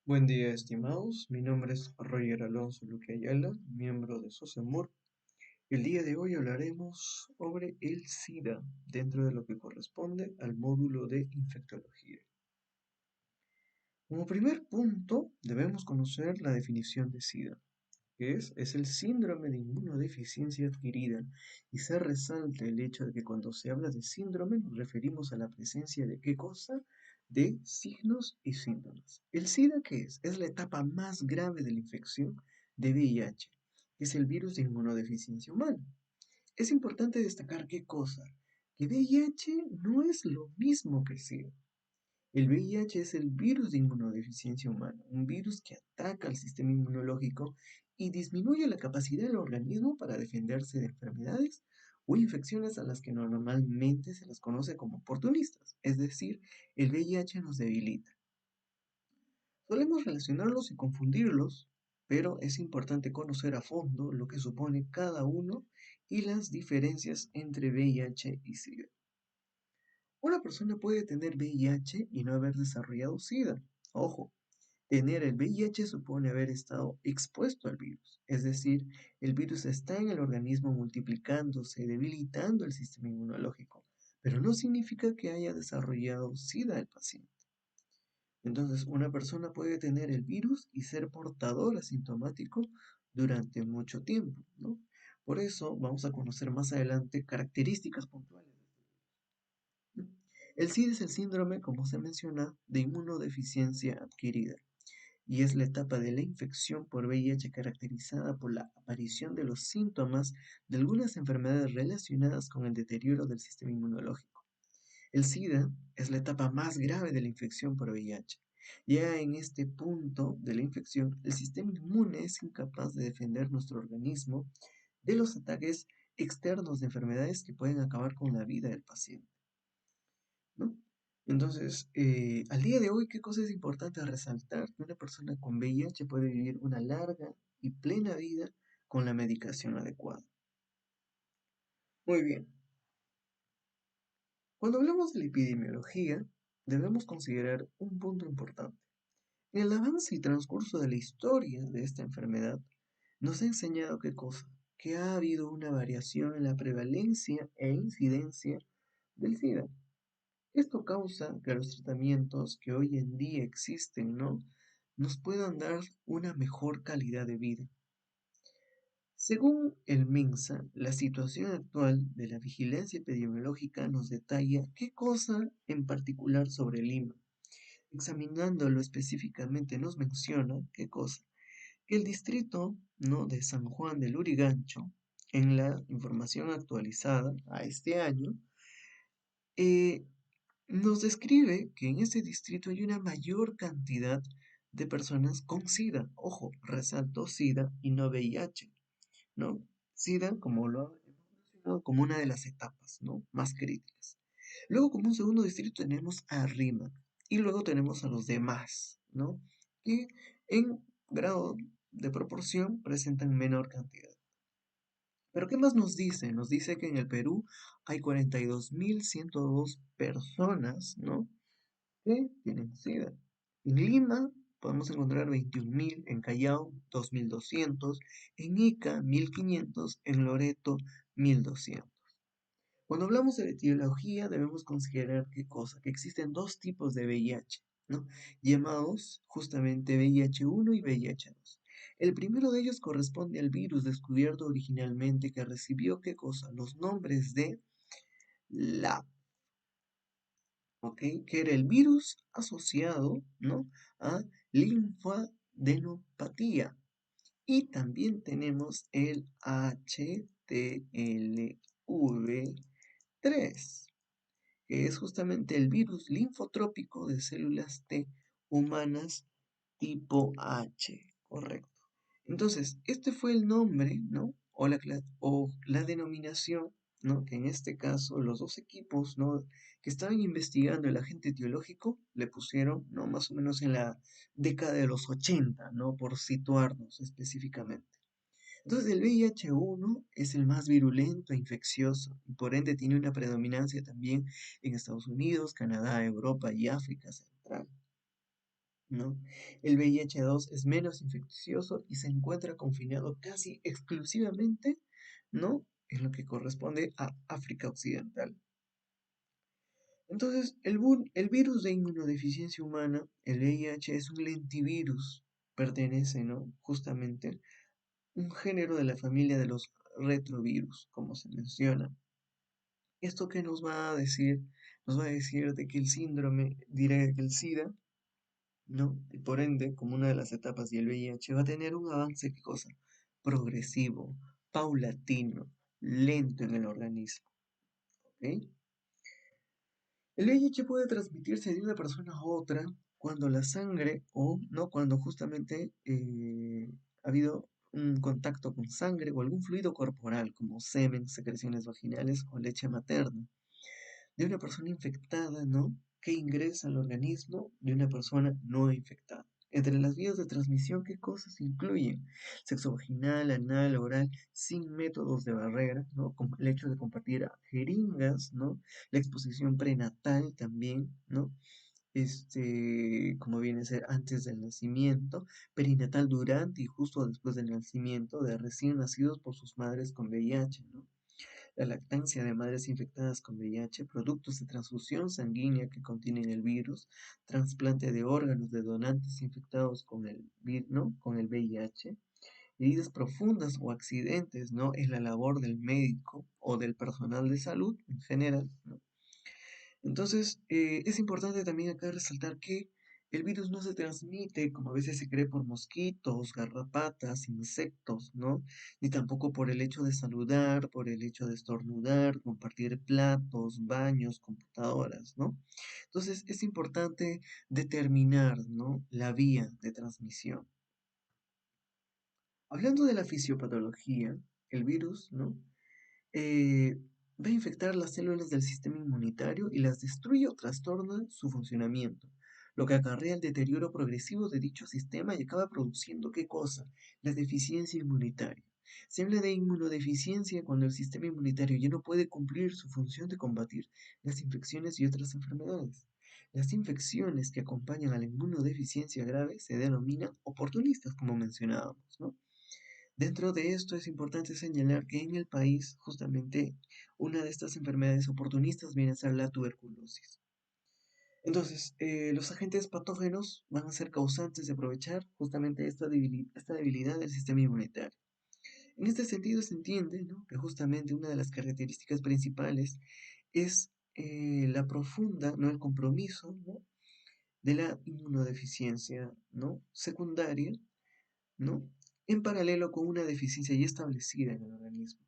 Buen día, estimados. Mi nombre es Roger Alonso Luque Ayala, miembro de SOSEMUR. El día de hoy hablaremos sobre el SIDA dentro de lo que corresponde al módulo de infectología. Como primer punto, debemos conocer la definición de SIDA, que es el síndrome de inmunodeficiencia adquirida, y se resalta el hecho de que cuando se habla de síndrome nos referimos a la presencia de ¿qué cosa? De signos y síntomas. ¿El SIDA qué es? Es la etapa más grave de la infección de VIH, que es el virus de inmunodeficiencia humana. Es importante destacar qué cosa, que VIH no es lo mismo que SIDA. El VIH es el virus de inmunodeficiencia humana, un virus que ataca al sistema inmunológico y disminuye la capacidad del organismo para defenderse de enfermedades o infecciones a las que normalmente se las conoce como oportunistas, es decir, el VIH nos debilita. Solemos relacionarlos y confundirlos, pero es importante conocer a fondo lo que supone cada uno y las diferencias entre VIH y SIDA. Una persona puede tener VIH y no haber desarrollado SIDA. Ojo, tener el VIH supone haber estado expuesto al virus, es decir, el virus está en el organismo multiplicándose, debilitando el sistema inmunológico, pero no significa que haya desarrollado SIDA el paciente. Entonces, una persona puede tener el virus y ser portador asintomático durante mucho tiempo, ¿no? Por eso vamos a conocer más adelante características puntuales. El SIDA es el síndrome, como se menciona, de inmunodeficiencia adquirida y es la etapa de la infección por VIH caracterizada por la aparición de los síntomas de algunas enfermedades relacionadas con el deterioro del sistema inmunológico. El SIDA es la etapa más grave de la infección por VIH. Ya en este punto de la infección, el sistema inmune es incapaz de defender nuestro organismo de los ataques externos de enfermedades que pueden acabar con la vida del paciente, ¿no? Entonces, al día de hoy, ¿qué cosa es importante resaltar? Que una persona con VIH puede vivir una larga y plena vida con la medicación adecuada. Muy bien, cuando hablamos de la epidemiología, debemos considerar un punto importante. El avance y transcurso de la historia de esta enfermedad nos ha enseñado qué cosa, que ha habido una variación en la prevalencia e incidencia del SIDA. Esto causa que los tratamientos que hoy en día existen, ¿no? Nos puedan dar una mejor calidad de vida. Según el MINSA, la situación actual de la vigilancia epidemiológica nos detalla qué cosa en particular sobre Lima. Examinándolo específicamente nos menciona qué cosa, que el distrito, ¿no?, de San Juan del Lurigancho, en la información actualizada a este año, eh, nos describe que en este distrito hay una mayor cantidad de personas con SIDA. Ojo, resaltó SIDA y no VIH, ¿no? SIDA, como lo hemos mencionado, como una de las etapas, ¿no?, más críticas. Luego, como un segundo distrito, tenemos a RIMA. Y luego tenemos a los demás, ¿no?, que en grado de proporción presentan menor cantidad. Pero ¿qué más nos dice? Nos dice que en el Perú hay 42.102 personas, ¿no?, que tienen SIDA. En Lima podemos encontrar 21.000, en Callao 2.200, en Ica 1.500, en Loreto 1.200. Cuando hablamos de etiología debemos considerar qué cosa, que existen dos tipos de VIH, ¿no?, llamados justamente VIH-1 y VIH-2. El primero de ellos corresponde al virus descubierto originalmente que recibió qué cosa, los nombres de la, ¿ok?, que era el virus asociado, ¿no?, a linfadenopatía. Y también tenemos el HTLV3, que es justamente el virus linfotrópico de células T humanas tipo H, correcto. Entonces, este fue el nombre, ¿no? O la denominación, ¿no?, que en este caso los dos equipos, ¿no?, que estaban investigando el agente etiológico le pusieron, ¿no?, más o menos en la década de los 80, ¿no?, por situarnos específicamente. Entonces, el VIH-1 es el más virulento e infeccioso y por ende tiene una predominancia también en Estados Unidos, Canadá, Europa y África Central. ¿no? El VIH-2 es menos infeccioso y se encuentra confinado casi exclusivamente, ¿no? En lo que corresponde a África Occidental. Entonces, el virus de inmunodeficiencia humana, el VIH, es un lentivirus, pertenece, ¿no? Justamente un género de la familia de los retrovirus, como se menciona. ¿Esto qué nos va a decir? Nos va a decir de que el síndrome, diré que el SIDA, ¿no? Y por ende, como una de las etapas del VIH, va a tener un avance, ¿qué cosa? Progresivo, paulatino, lento en el organismo, ¿ok? El VIH puede transmitirse de una persona a otra cuando la sangre o no cuando justamente ha habido un contacto con sangre o algún fluido corporal como semen, secreciones vaginales o leche materna de una persona infectada, ¿no? Que ingresa al organismo de una persona no infectada. Entre las vías de transmisión, ¿qué cosas incluyen? Sexo vaginal, anal, oral, sin métodos de barrera, ¿no? Como el hecho de compartir jeringas, ¿no? La exposición prenatal también, ¿no? Como viene a ser antes del nacimiento, perinatal durante y justo después del nacimiento de recién nacidos por sus madres con VIH, ¿no? La lactancia de madres infectadas con VIH, productos de transfusión sanguínea que contienen el virus, trasplante de órganos de donantes infectados con ¿no? con el VIH, heridas profundas o accidentes, ¿no? En la labor del médico o del personal de salud en general, ¿no? Entonces, es importante también acá resaltar que el virus no se transmite como a veces se cree por mosquitos, garrapatas, insectos, ¿no? Ni tampoco por el hecho de saludar, por el hecho de estornudar, compartir platos, baños, computadoras, ¿no? Entonces, es importante determinar, ¿no? La vía de transmisión. Hablando de la fisiopatología, el virus, ¿no? eh, Va a infectar las células del sistema inmunitario y las destruye o trastorna su funcionamiento, lo que acarrea el deterioro progresivo de dicho sistema y acaba produciendo ¿qué cosa? La deficiencia inmunitaria. Se habla de inmunodeficiencia cuando el sistema inmunitario ya no puede cumplir su función de combatir las infecciones y otras enfermedades. Las infecciones que acompañan a la inmunodeficiencia grave se denominan oportunistas, como mencionábamos, ¿no? Dentro de esto es importante señalar que en el país justamente una de estas enfermedades oportunistas viene a ser la tuberculosis. Entonces, los agentes patógenos van a ser causantes de aprovechar justamente esta debilidad del sistema inmunitario. En este sentido se entiende, ¿no? Que justamente una de las características principales es la profunda, ¿no? El compromiso, ¿no? De la inmunodeficiencia, ¿no? Secundaria, ¿no? En paralelo con una deficiencia ya establecida en el organismo.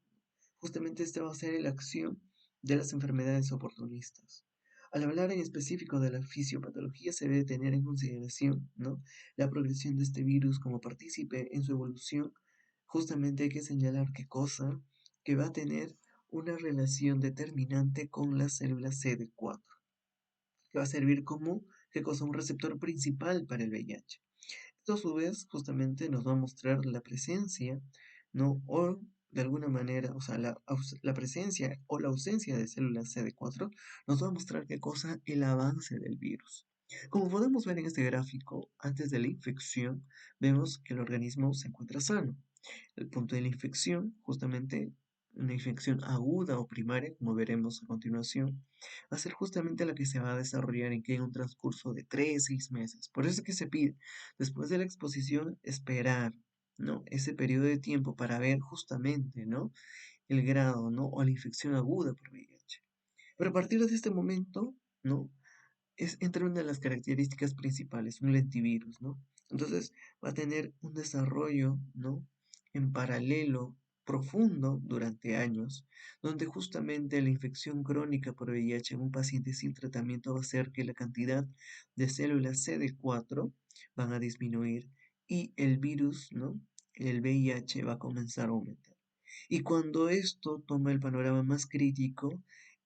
Justamente esta va a ser la acción de las enfermedades oportunistas. Al hablar en específico de la fisiopatología se debe tener en consideración, ¿no? La progresión de este virus como partícipe en su evolución. Justamente hay que señalar qué cosa que va a tener una relación determinante con las células CD4, que va a servir como, qué cosa, un receptor principal para el VIH. Esto a su vez justamente nos va a mostrar la presencia, ¿no? O de alguna manera, o sea, la presencia o la ausencia de células CD4 nos va a mostrar qué cosa, el avance del virus. Como podemos ver en este gráfico, antes de la infección, vemos que el organismo se encuentra sano. El punto de la infección, justamente una infección aguda o primaria, como veremos a continuación, va a ser justamente la que se va a desarrollar en un transcurso de 3 6 meses. Por eso es que se pide, después de la exposición, esperar, ¿no? Ese periodo de tiempo para ver justamente, ¿no? El grado, ¿no? O la infección aguda por VIH. Pero a partir de este momento, ¿no? Es entre una de las características principales, un lentivirus, ¿no? Entonces va a tener un desarrollo, ¿no? En paralelo, profundo, durante años, donde justamente la infección crónica por VIH en un paciente sin tratamiento va a hacer que la cantidad de células CD4 van a disminuir y el virus, ¿no? El VIH va a comenzar a aumentar. Y cuando esto toma el panorama más crítico,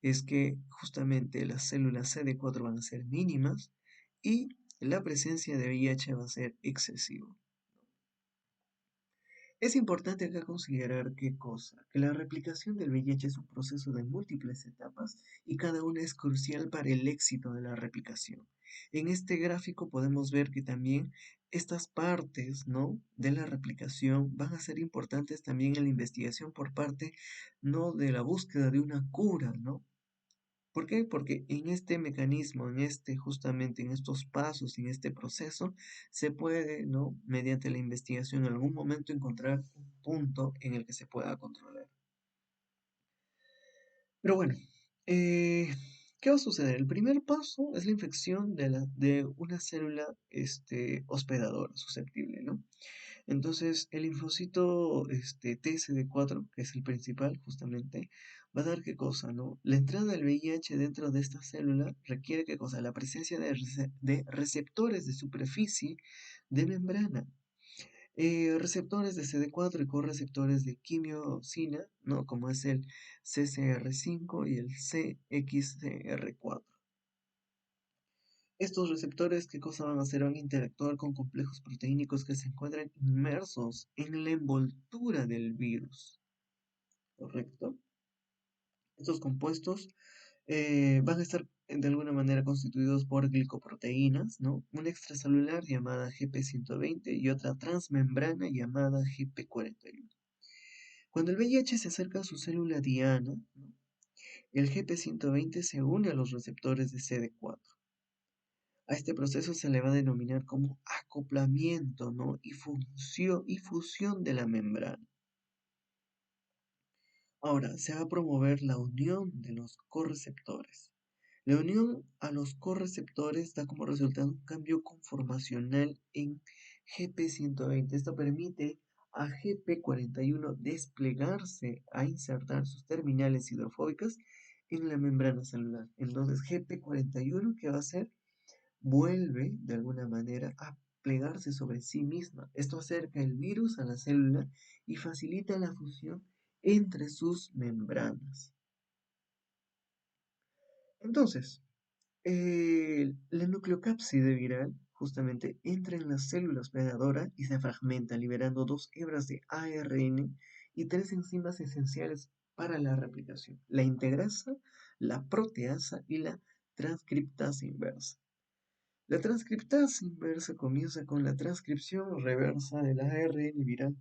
es que justamente las células CD4 van a ser mínimas y la presencia de VIH va a ser excesiva. Es importante acá considerar qué cosa, que la replicación del VIH es un proceso de múltiples etapas y cada una es crucial para el éxito de la replicación. En este gráfico podemos ver que también estas partes, ¿no?, de la replicación van a ser importantes también en la investigación por parte, ¿no?, de la búsqueda de una cura, ¿no? ¿Por qué? Porque en este mecanismo, justamente en estos pasos, en este proceso, se puede, ¿no?, mediante la investigación en algún momento encontrar un punto en el que se pueda controlar. Pero bueno, eh, ¿qué va a suceder? El primer paso es la infección de una célula hospedadora, susceptible, ¿no? Entonces, el linfocito TSD4, que es el principal, justamente, va a dar qué cosa, ¿no? La entrada del VIH dentro de esta célula requiere qué cosa, la presencia de receptores de superficie de membrana, receptores de CD4 y correceptores de quimiosina, ¿no? Como es el CCR5 y el CXCR4. Estos receptores, ¿qué cosa van a hacer? Van a interactuar con complejos proteínicos que se encuentran inmersos en la envoltura del virus, ¿correcto? Estos compuestos van a estar de alguna manera constituidos por glicoproteínas, ¿no? Una extracelular llamada GP120 y otra transmembrana llamada GP41. Cuando el VIH se acerca a su célula diana, ¿no?, el GP120 se une a los receptores de CD4. A este proceso se le va a denominar como acoplamiento, ¿no?, y fusión de la membrana. Ahora, se va a promover la unión de los correceptores. La unión a los correceptores da como resultado un cambio conformacional en GP120. Esto permite a GP41 desplegarse a insertar sus terminales hidrofóbicas en la membrana celular. Entonces, GP41, ¿qué va a hacer? Vuelve de alguna manera a plegarse sobre sí misma. Esto acerca el virus a la célula y facilita la fusión entre sus membranas. Entonces, la nucleocápside viral justamente entra en la célula hospedadora y se fragmenta, liberando dos hebras de ARN y tres enzimas esenciales para la replicación: la integrasa, la proteasa y la transcriptasa inversa. La transcriptasa inversa comienza con la transcripción reversa del ARN viral.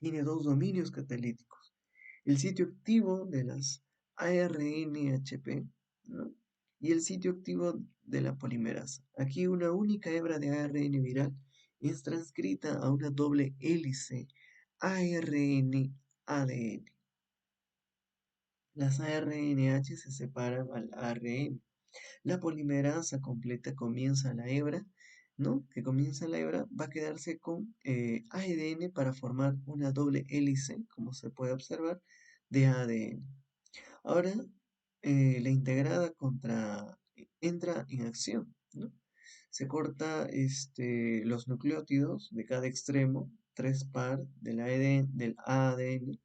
Tiene dos dominios catalíticos: el sitio activo de las ARNHP, ¿no?, y el sitio activo de la polimerasa. Aquí una única hebra de ARN viral es transcrita a una doble hélice ARN-ADN. Las ARNH se separan al ARN. La polimerasa completa comienza la hebra, ¿no? Que comienza la hebra, va a quedarse con ADN para formar una doble hélice, como se puede observar, de ADN. Ahora, la integrada entra en acción, ¿no? Se corta los nucleótidos de cada extremo, tres par del ADN,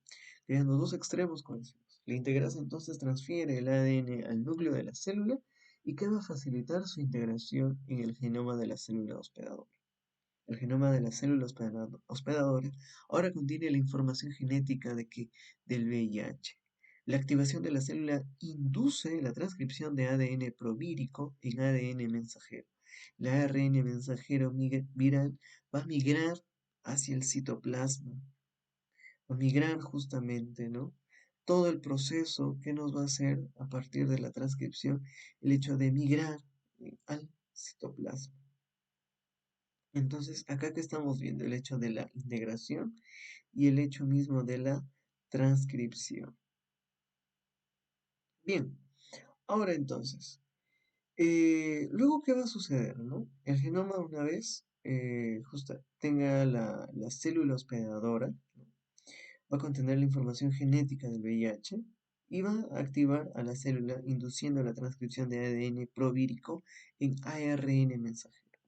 creando dos extremos cohesivos. La integrasa entonces transfiere el ADN al núcleo de la célula y que va a facilitar su integración en el genoma de la célula hospedadora. El genoma de la célula hospedadora ahora contiene la información genética del VIH. La activación de la célula induce la transcripción de ADN provírico en ADN mensajero. El ARN mensajero viral va a migrar hacia el citoplasma, va a migrar justamente, ¿no? Todo el proceso que nos va a hacer a partir de la transcripción, el hecho de migrar al citoplasma. Entonces, acá que estamos viendo el hecho de la integración y el hecho mismo de la transcripción. Bien, ahora entonces, luego, ¿qué va a suceder, no? El genoma, una vez justo tenga la célula hospedadora, ¿no?, va a contener la información genética del VIH y va a activar a la célula, induciendo la transcripción de ADN provírico en ARN mensajero.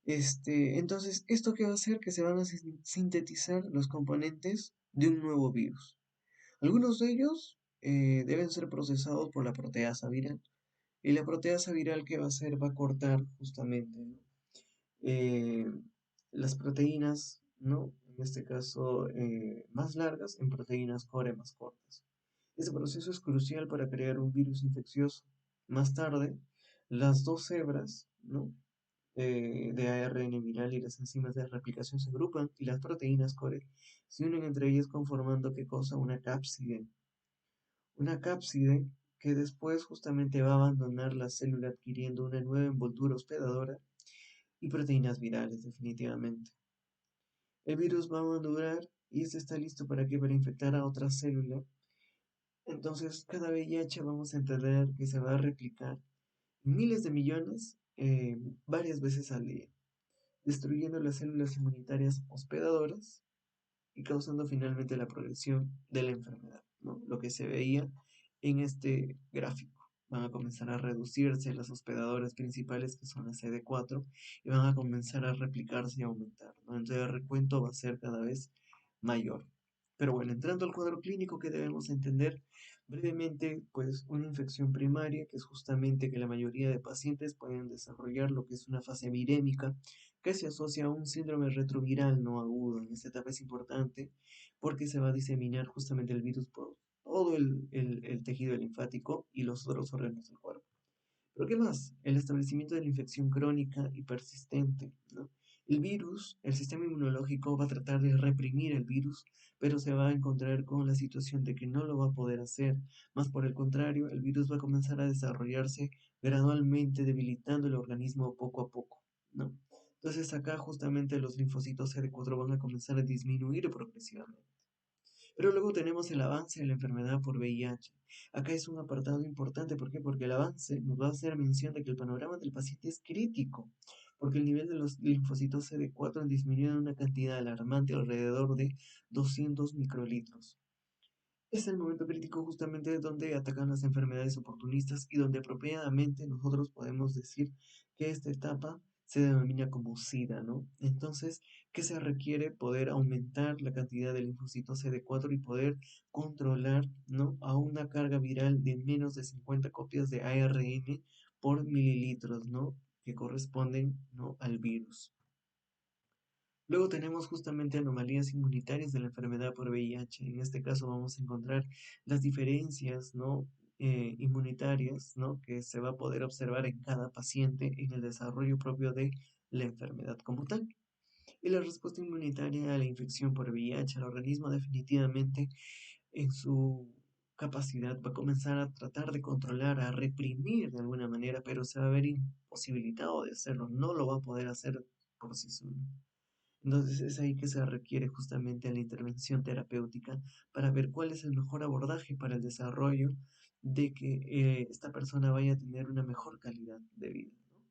Entonces, ¿esto qué va a hacer? Que se van a sintetizar los componentes de un nuevo virus. Algunos de ellos deben ser procesados por la proteasa viral. Y la proteasa viral, ¿qué va a hacer? Va a cortar justamente, ¿no?, eh, las proteínas, ¿no?, en este caso más largas, en proteínas core más cortas. Este proceso es crucial para crear un virus infeccioso. Más tarde, las dos hebras, ¿no? De ARN viral y las enzimas de replicación se agrupan y las proteínas core se unen entre ellas conformando ¿qué cosa? Una cápside. Una cápside que después justamente va a abandonar la célula adquiriendo una nueva envoltura hospedadora y proteínas virales definitivamente. El virus va a madurar y este está listo para que para infectar a otra célula. Entonces, cada VIH vamos a entender que se va a replicar miles de millones varias veces al día, destruyendo las células inmunitarias hospedadoras y causando finalmente la progresión de la enfermedad, ¿no? Lo que se veía en este gráfico. Van a comenzar a reducirse las hospedadoras principales, que son las CD4, y van a comenzar a replicarse y aumentar, ¿no? Entonces el recuento va a ser cada vez mayor. Pero bueno, entrando al cuadro clínico que debemos entender brevemente, pues una infección primaria, que es justamente que la mayoría de pacientes pueden desarrollar lo que es una fase virémica, que se asocia a un síndrome retroviral no agudo. En esta etapa es importante porque se va a diseminar justamente el virus por todo el tejido linfático y los otros órganos del cuerpo. Pero ¿qué más? El establecimiento de la infección crónica y persistente, ¿no? El virus, el sistema inmunológico va a tratar de reprimir el virus, pero se va a encontrar con la situación de que no lo va a poder hacer. Más por el contrario, el virus va a comenzar a desarrollarse gradualmente, debilitando el organismo poco a poco, ¿no? Entonces acá justamente los linfocitos CD4 van a comenzar a disminuir progresivamente. Pero luego tenemos el avance de la enfermedad por VIH. Acá es un apartado importante, ¿por qué? Porque el avance nos va a hacer mención de que el panorama del paciente es crítico, porque el nivel de los linfocitos CD4 han disminuido en una cantidad alarmante, alrededor de 200 microlitros. Es el momento crítico justamente donde atacan las enfermedades oportunistas y donde apropiadamente nosotros podemos decir que esta etapa se denomina como SIDA, ¿no? Entonces, ¿qué se requiere? Poder aumentar la cantidad de linfocitos CD4 y poder controlar, ¿no? A una carga viral de menos de 50 copias de ARN por mililitros, ¿no? Que corresponden, ¿no? Al virus. Luego tenemos justamente anomalías inmunitarias de la enfermedad por VIH. En este caso vamos a encontrar las diferencias, ¿no? Inmunitarias, ¿no? Que se va a poder observar en cada paciente en el desarrollo propio de la enfermedad como tal. Y la respuesta inmunitaria a la infección por VIH, el organismo definitivamente en su capacidad va a comenzar a tratar de controlar, a reprimir de alguna manera, pero se va a ver imposibilitado de hacerlo, no lo va a poder hacer por sí solo. Entonces es ahí que se requiere justamente la intervención terapéutica para ver cuál es el mejor abordaje para el desarrollo de que esta persona vaya a tener una mejor calidad de vida, ¿no?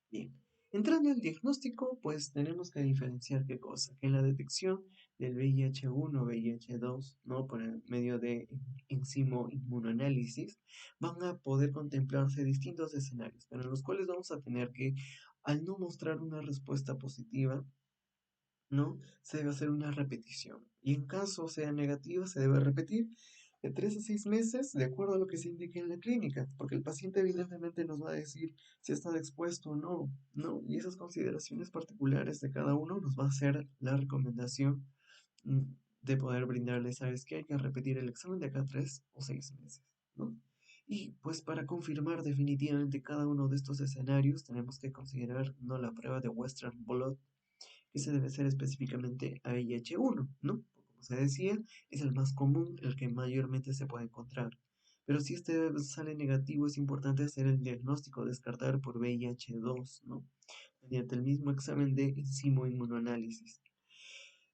Bien, entrando al diagnóstico, pues tenemos que diferenciar qué cosa, que en la detección del VIH-1, VIH-2, ¿no? Por el medio de enzimo inmunoanálisis, van a poder contemplarse distintos escenarios, pero en los cuales vamos a tener que, al no mostrar una respuesta positiva, ¿no? Se debe hacer una repetición. Y en caso sea negativa, se debe repetir de 3 a 6 meses de acuerdo a lo que se indique en la clínica, porque el paciente evidentemente nos va a decir si está expuesto o no, ¿no? Y esas consideraciones particulares de cada uno nos va a hacer la recomendación mm, de poder brindarle, ¿sabes qué? Hay que repetir el examen de acá a 3 o 6 meses, ¿no? Y pues para confirmar definitivamente cada uno de estos escenarios tenemos que considerar no la prueba de Western Blot, que se debe ser específicamente a VIH-1, ¿no? Como se decía, es el más común, el que mayormente se puede encontrar. Pero si este sale negativo, es importante hacer el diagnóstico, descartar por VIH-2, ¿no? Mediante el mismo examen de enzimo inmunoanálisis.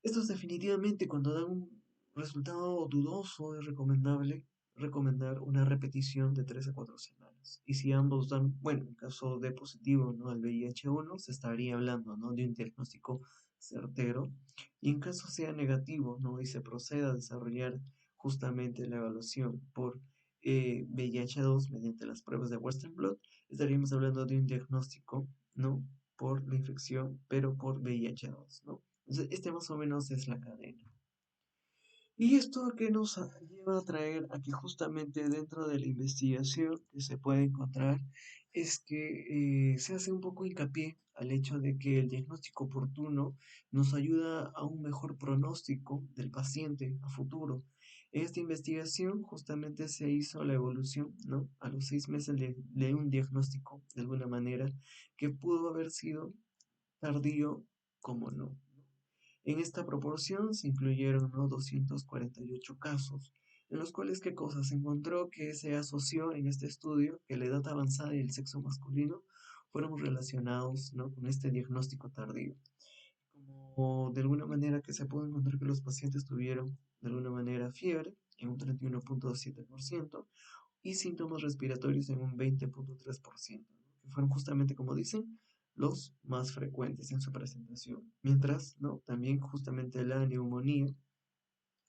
Estos definitivamente cuando dan un resultado dudoso es recomendable recomendar una repetición de 3 a 4 semanas. Y si ambos dan, bueno, en caso de positivo, ¿no? Al VIH-1 se estaría hablando, ¿no? De un diagnóstico certero. Y en caso sea negativo, ¿no? Y se proceda a desarrollar justamente la evaluación por VIH-2 mediante las pruebas de Western Blot, estaríamos hablando de un diagnóstico, ¿no? Por la infección, pero por VIH-2, ¿no? Entonces, este más o menos es la cadena. Y esto que nos lleva a traer a que justamente dentro de la investigación que se puede encontrar es que se hace un poco hincapié al hecho de que el diagnóstico oportuno nos ayuda a un mejor pronóstico del paciente a futuro. En esta investigación justamente se hizo la evolución, ¿no? A los 6 meses de un diagnóstico, de alguna manera, que pudo haber sido tardío como no. En esta proporción se incluyeron, ¿no?, 248 casos, en los cuales, ¿qué cosa? Se encontró que se asoció en este estudio que la edad avanzada y el sexo masculino fueron relacionados, ¿no?, con este diagnóstico tardío. Como de alguna manera que se pudo encontrar que los pacientes tuvieron de alguna manera fiebre en un 31.7% y síntomas respiratorios en un 20.3%, ¿no? Que fueron justamente, como dicen, los más frecuentes en su presentación. Mientras, ¿no?, también justamente la neumonía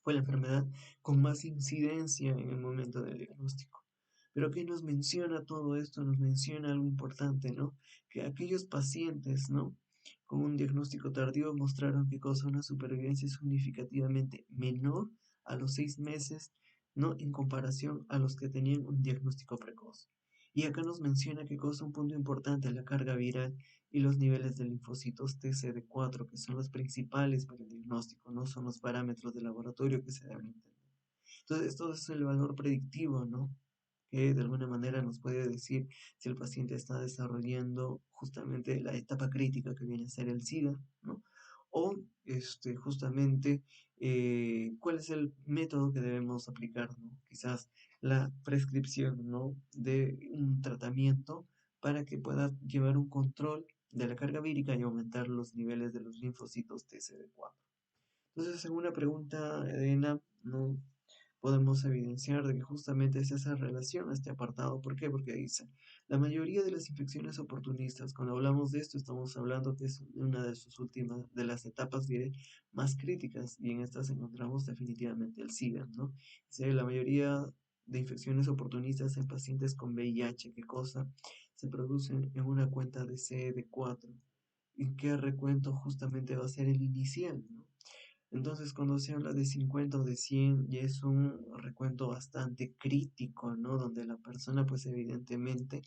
fue la enfermedad con más incidencia en el momento del diagnóstico. Pero ¿qué nos menciona todo esto? Nos menciona algo importante, ¿no? Que aquellos pacientes, ¿no?, con un diagnóstico tardío mostraron que causa una supervivencia significativamente menor a los 6 meses, ¿no?, en comparación a los que tenían un diagnóstico precoz. Y acá nos menciona que causa un punto importante la carga viral y los niveles de linfocitos TCD4, que son los principales para el diagnóstico, no son los parámetros de laboratorio que se deben entender. Entonces, esto es el valor predictivo, ¿no?, que de alguna manera nos puede decir si el paciente está desarrollando justamente la etapa crítica que viene a ser el SIDA, ¿no? O justamente cuál es el método que debemos aplicar, ¿no? Quizás la prescripción, ¿no?, de un tratamiento para que pueda llevar un control de la carga vírica y aumentar los niveles de los linfocitos TCD4. Entonces, según la pregunta de ENAP, ¿no?, podemos evidenciar de que justamente es esa relación, este apartado. ¿Por qué? Porque dice, la mayoría de las infecciones oportunistas, cuando hablamos de esto, estamos hablando que es una de sus últimas, de las etapas, diré, más críticas, y en estas encontramos definitivamente el SIDA, ¿no? Dice, la mayoría de infecciones oportunistas en pacientes con VIH, ¿qué cosa? Se producen en una cuenta de CD4, y qué recuento justamente va a ser el inicial, ¿no? Entonces, cuando se habla de 50 o de 100, ya es un recuento bastante crítico, ¿no? Donde la persona, pues evidentemente,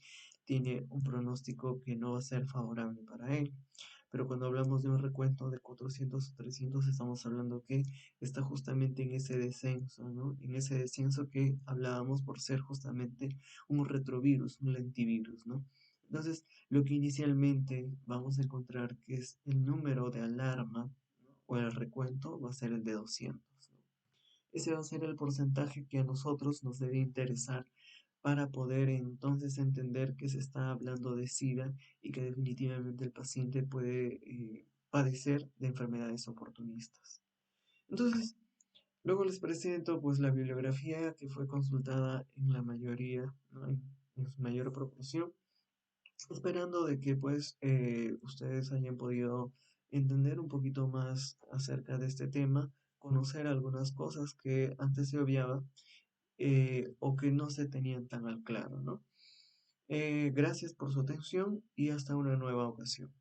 tiene un pronóstico que no va a ser favorable para él. Pero cuando hablamos de un recuento de 400 o 300, estamos hablando que está justamente en ese descenso, ¿no? En ese descenso que hablábamos por ser justamente un retrovirus, un lentivirus, ¿no? Entonces, lo que inicialmente vamos a encontrar que es el número de alarma, ¿no?, o el recuento va a ser el de 200, ¿no? Ese va a ser el porcentaje que a nosotros nos debe interesar para poder entonces entender que se está hablando de SIDA y que definitivamente el paciente puede padecer de enfermedades oportunistas. Entonces, luego les presento pues la bibliografía que fue consultada en la mayoría, ¿no?, en su mayor proporción, esperando de que pues ustedes hayan podido entender un poquito más acerca de este tema, conocer algunas cosas que antes se obviaba o que no se tenían tan al claro, ¿no? Gracias por su atención y hasta una nueva ocasión.